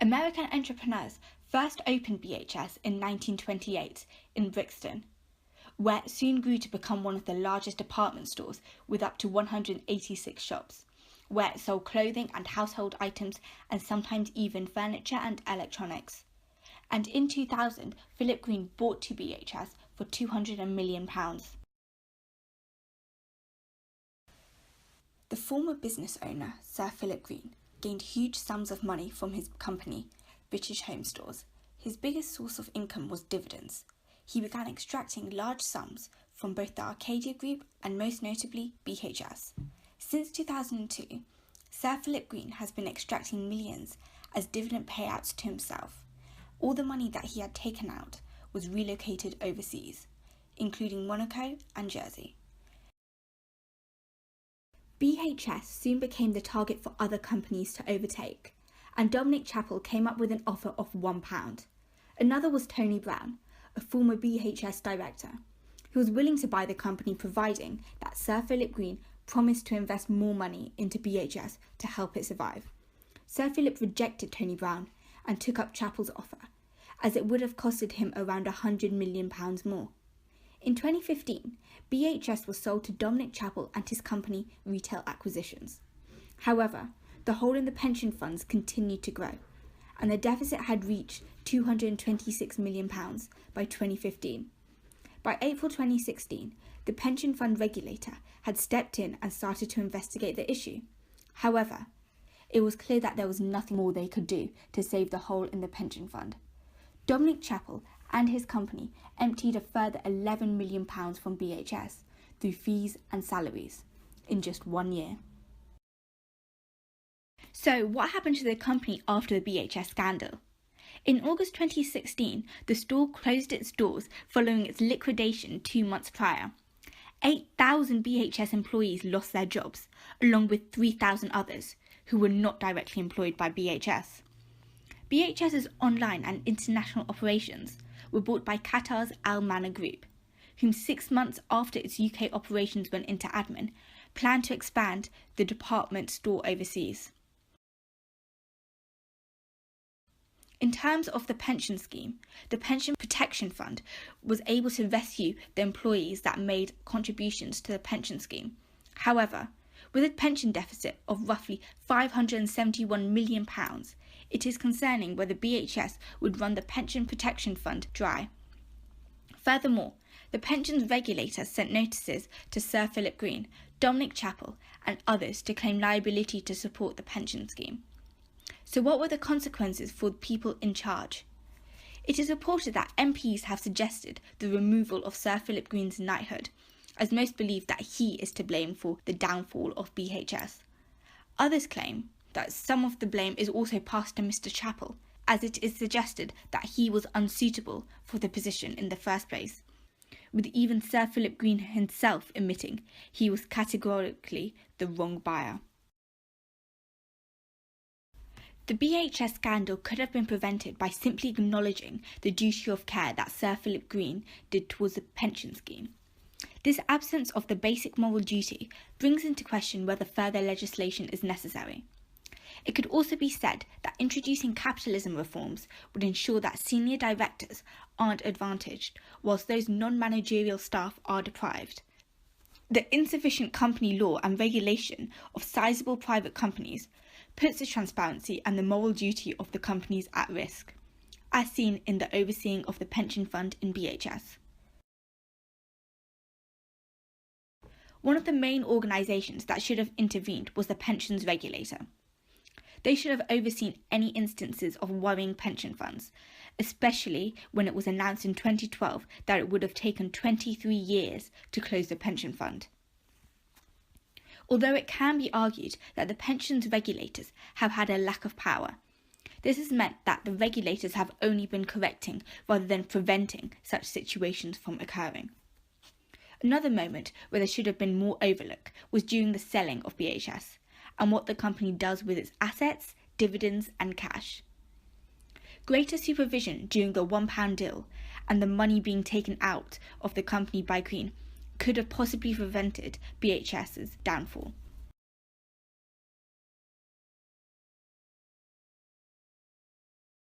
American entrepreneurs first opened BHS in 1928 in Brixton, where it soon grew to become one of the largest department stores with up to 186 shops, where it sold clothing and household items and sometimes even furniture and electronics. And in 2000, Philip Green bought to BHS for £200 million. The former business owner, Sir Philip Green, gained huge sums of money from his company, British Home Stores. His biggest source of income was dividends. He began extracting large sums from both the Arcadia Group and most notably BHS. Since 2002, Sir Philip Green has been extracting millions as dividend payouts to himself. All the money that he had taken out was relocated overseas, including Monaco and Jersey. BHS soon became the target for other companies to overtake, and Dominic Chappell came up with an offer of £1. Another was Tony Brown, a former BHS director, who was willing to buy the company providing that Sir Philip Green promised to invest more money into BHS to help it survive. Sir Philip rejected Tony Brown and took up Chappell's offer, as it would have costed him around £100 million more. In 2015, BHS was sold to Dominic Chappell and his company Retail Acquisitions. However, the hole in the pension funds continued to grow, and the deficit had reached £226 million by 2015. By April 2016, the pension fund regulator had stepped in and started to investigate the issue. However, it was clear that there was nothing more they could do to save the hole in the pension fund. Dominic Chappell and his company emptied a further £11 million from BHS through fees and salaries in just 1 year. So, what happened to the company after the BHS scandal? In August 2016, the store closed its doors following its liquidation 2 months prior. 8,000 BHS employees lost their jobs, along with 3,000 others who were not directly employed by BHS. BHS's online and international operations were bought by Qatar's Al Manna Group, whom 6 months after its UK operations went into admin, planned to expand the department store overseas. In terms of the pension scheme, the Pension Protection Fund was able to rescue the employees that made contributions to the pension scheme. However, with a pension deficit of roughly £571 million, it is concerning whether BHS would run the Pension Protection Fund dry. Furthermore, the pensions regulator sent notices to Sir Philip Green, Dominic Chappell and others to claim liability to support the pension scheme. So what were the consequences for the people in charge? It is reported that MPs have suggested the removal of Sir Philip Green's knighthood, as most believe that he is to blame for the downfall of BHS. Others claim that some of the blame is also passed to Mr. Chappell, as it is suggested that he was unsuitable for the position in the first place, with even Sir Philip Green himself admitting he was categorically the wrong buyer. The BHS scandal could have been prevented by simply acknowledging the duty of care that Sir Philip Green did towards the pension scheme. This absence of the basic moral duty brings into question whether further legislation is necessary. It could also be said that introducing capitalism reforms would ensure that senior directors aren't advantaged, whilst those non-managerial staff are deprived. The insufficient company law and regulation of sizable private companies puts the transparency and the moral duty of the companies at risk, as seen in the overseeing of the pension fund in BHS. One of the main organisations that should have intervened was the pensions regulator. They should have overseen any instances of worrying pension funds, especially when it was announced in 2012 that it would have taken 23 years to close the pension fund. Although it can be argued that the pensions regulators have had a lack of power, this has meant that the regulators have only been correcting rather than preventing such situations from occurring. Another moment where there should have been more overlook was during the selling of BHS and what the company does with its assets, dividends and cash. Greater supervision during the £1 deal and the money being taken out of the company by Green could have possibly prevented BHS's downfall.